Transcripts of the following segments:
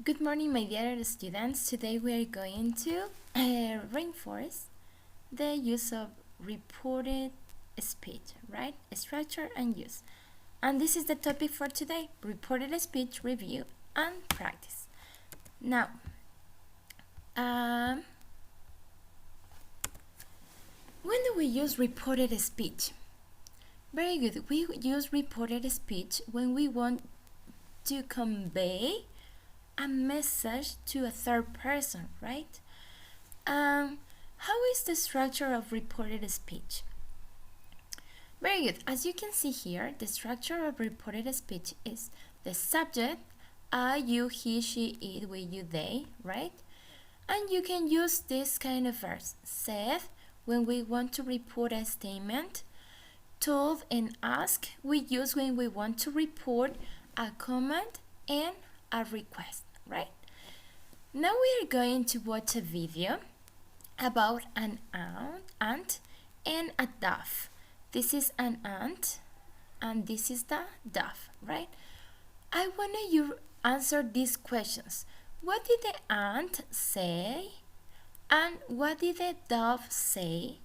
Good morning, my dear students. Today we are going to reinforce the use of reported speech, right? Structure and use. And this is the topic for today, reported speech review and practice. Now, when do we use reported speech? Very good. We use reported speech when we want to convey a message to a third person, right? How is the structure of reported speech? Very good. As you can see here, the structure of reported speech is the subject, I, you, he, she, it, we, you, they, right? And you can use this kind of verbs. Said, when we want to report a statement. Told and ask, we use when we want to report a comment and a request, right? Now we are going to watch a video about an ant and a dove. This is an ant and this is the dove, right? I want you to answer these questions. What did the ant say? And what did the dove say?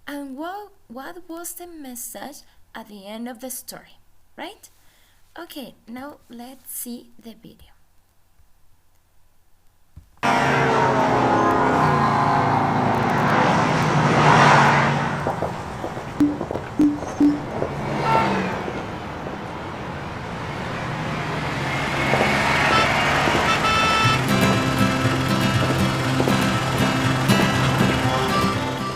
And what was the message at the end of the story, right? Okay, now let's see the video.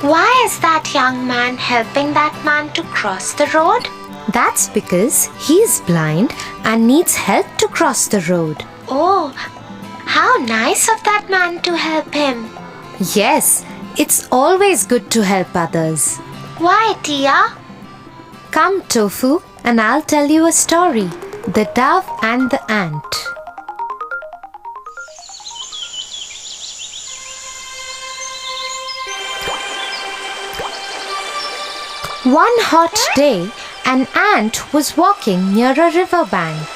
Why is that young man helping that man to cross the road? That's because he's blind and needs help to cross the road. Oh, how nice of that man to help him. Yes, it's always good to help others. Why, Tia? Come, Tofu, and I'll tell you a story. The Dove and the Ant. One hot day, an ant was walking near a riverbank.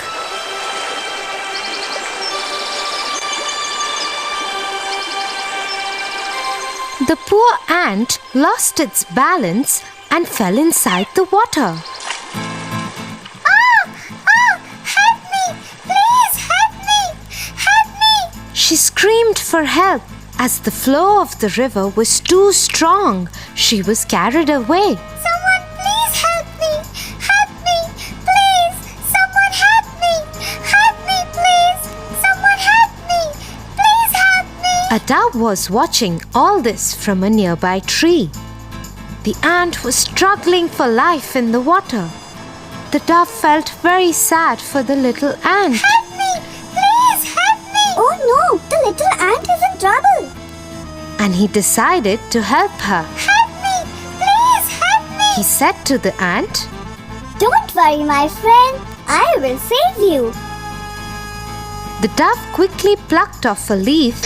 The poor ant lost its balance and fell inside the water. Help me! Please help me! Help me! She screamed for help. As the flow of the river was too strong, she was carried away. Someone please help me! Help me! Please! Someone help me! Help me, please! Someone help me! Please help me! A dove was watching all this from a nearby tree. The ant was struggling for life in the water. The dove felt very sad for the little ant. Help me! Please help me! Oh no! The little ant is in trouble! And he decided to help her. Help me! Please help me! He said to the ant, Don't worry, my friend. I will save you. The dove quickly plucked off a leaf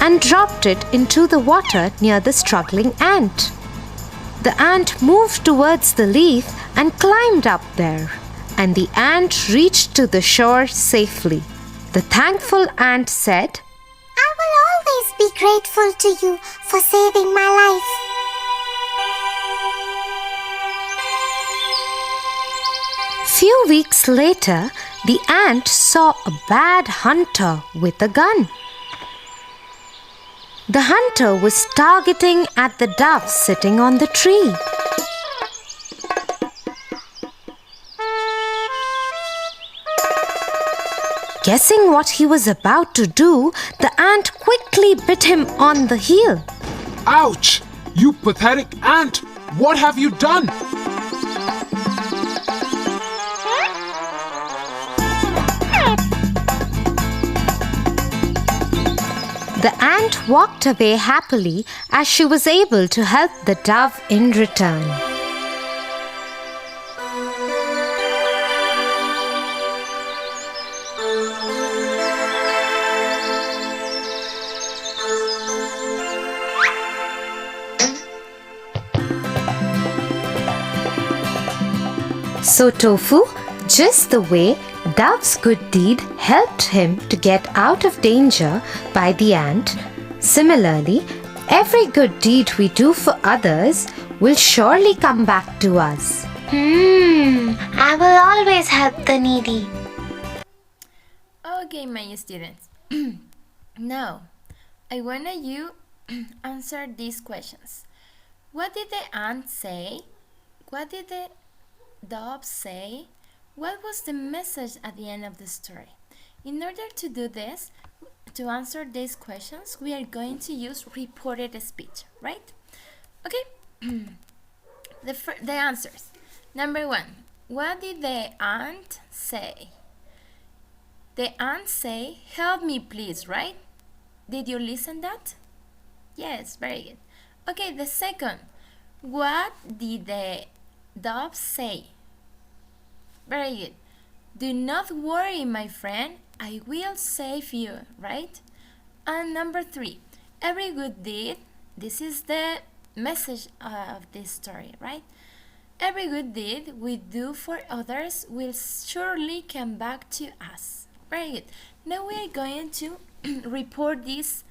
and dropped it into the water near the struggling ant. The ant moved towards the leaf and climbed up there, and the ant reached to the shore safely. The thankful ant said, I will always be grateful to you for saving my life. Few weeks later, the ant saw a bad hunter with a gun. The hunter was targeting at the dove sitting on the tree. Guessing what he was about to do, the ant quickly bit him on the heel. Ouch! You pathetic ant! What have you done? The ant walked away happily as she was able to help the dove in return. So Tofu, just the way Dove's good deed helped him to get out of danger by the ant, similarly, every good deed we do for others will surely come back to us. I will always help the needy. Okay, my students. Now, I want you answer these questions. What did the ant say? What did the dove say? What was the message at the end of the story? In order to do this, to answer these questions, we are going to use reported speech, right? Okay. The answers. Number 1. What did the ant say? The ant say, "Help me please," right? Did you listen that? Yes, very good. Okay, the second. What did the dove say? Very good. "Do not worry, my friend. I will save you," right? And number 3. Every good deed. This is the message of this story, right? Every good deed we do for others will surely come back to us. Very good. Now we are going to report these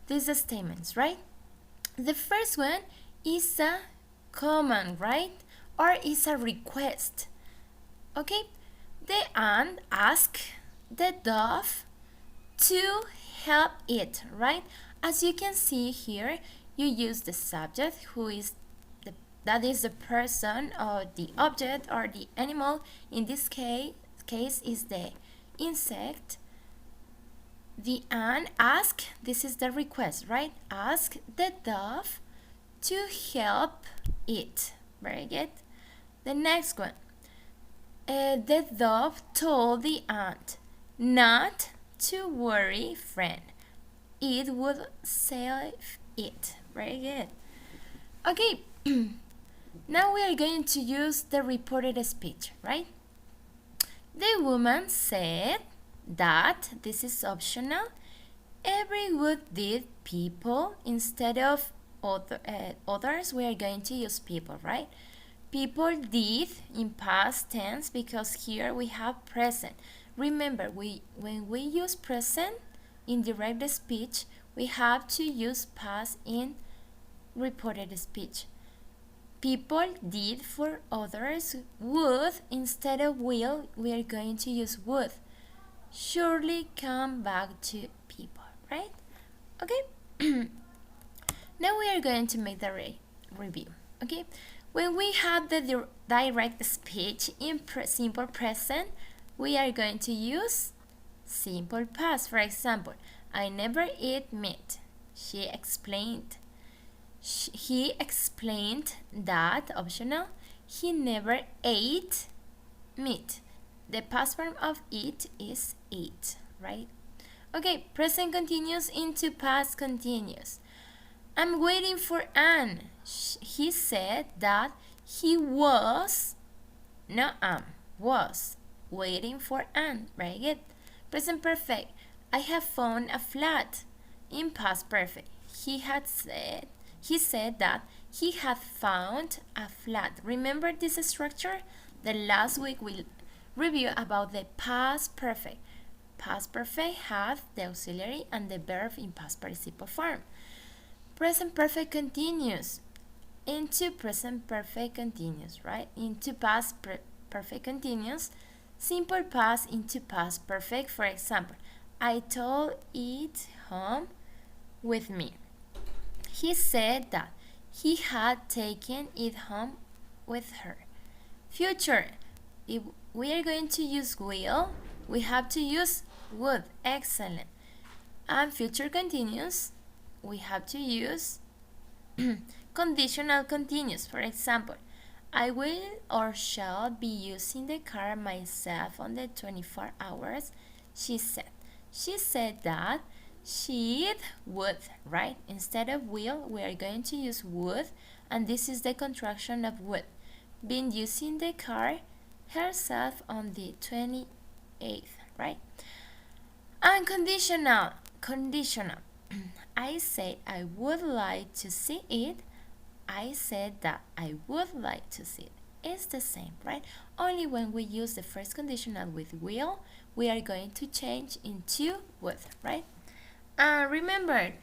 statements, right? The first one is a command, right? Or is a request. Okay? The ant asked the dove to help it, right? As you can see here, you use the subject, who is that is the person or the object or the animal. In this case is the insect. The ant ask, this is the request, right? Ask the dove to help it. Very good. The next one. The dove told the ant not to worry, friend. It would save it. Very good. Okay. Now we are going to use the reported speech, right? The woman said that, this is optional, every good deed people, instead of others, we are going to use people, right? People did in past tense because here we have present. Remember, when we use present in direct speech, we have to use past in reported speech. People did for others would instead of will, we are going to use would. Surely come back to people, right? Okay. Now we are going to make the review. Okay. When we have the direct speech in simple present, we are going to use simple past. For example, I never eat meat. She explained. He explained that, optional, he never ate meat. The past form of eat is ate, right? Okay, present continuous into past continuous. I'm waiting for Anne. He said that he was waiting for Anne. Very good. Present perfect. I have found a flat. In past perfect. He said that he had found a flat. Remember this structure? The last week we review about the past perfect. Past perfect has the auxiliary and the verb in past participle form. Present perfect continuous into present perfect continuous, right? Into past perfect continuous. Simple past into past perfect. For example, I told it home with me. He said that he had taken it home with her. Future. If we are going to use will, we have to use would. Excellent. And future continuous, we have to use conditional continuous. For example, I will or shall be using the car myself on the 24 hours, she said. She said that she would, right? Instead of will, we are going to use would, and this is the contraction of would. Been using the car herself on the 28th, right? Unconditional, conditional. I said I would like to see it. I said that I would like to see it. is the same, right? Only when we use the first conditional with will, we are going to change into would, right? And remember,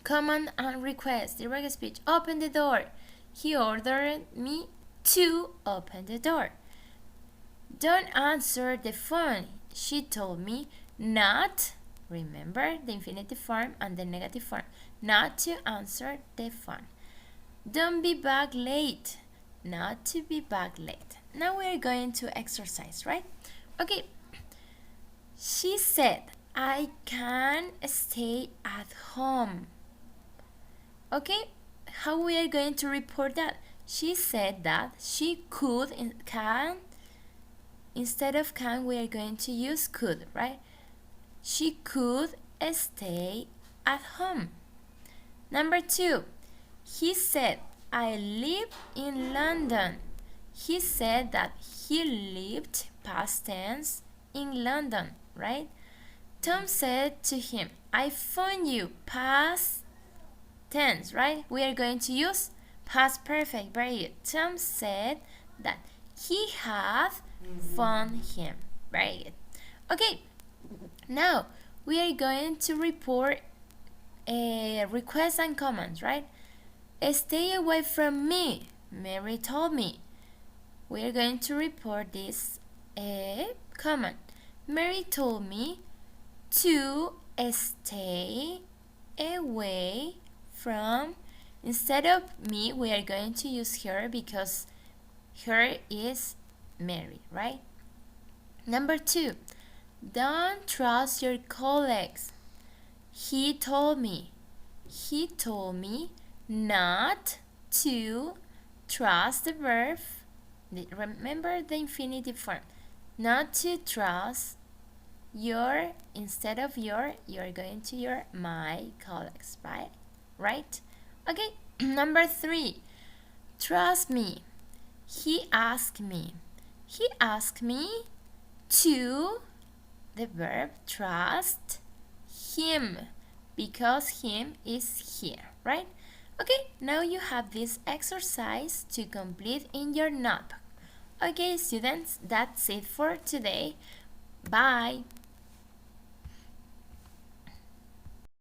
command and request, direct speech, open the door. He ordered me to open the door. Don't answer the phone. She told me not, remember the infinitive form and the negative form, not to answer the phone. Don't be back late. Not to be back late. Now we are going to exercise, right? Okay. She said, I can stay at home. Okay, how we are going to report that? She said that she could and can. Instead of can, we are going to use could, right? She could stay at home. Number 2, he said, I live in London. He said that he lived past tense in London, right? Tom said to him, I phoned you past tense, right? We are going to use past perfect. Very good. Tom said that he had phoned him. Very good. Okay, now we are going to report requests and commands, right? Stay away from me, Mary told me. We are going to report this command. Mary told me to stay away from. Instead of me, we are going to use her because her is Mary, right? Number 2, don't trust your colleagues. He told me not to trust the verb. Remember the infinitive form. Not to trust your, instead of your, you're going to your my colleagues, right? Okay, number 3, trust me. He asked me to, the verb trust him, because him is here, right? Okay, now you have this exercise to complete in your notebook. Okay, students, that's it for today. Bye.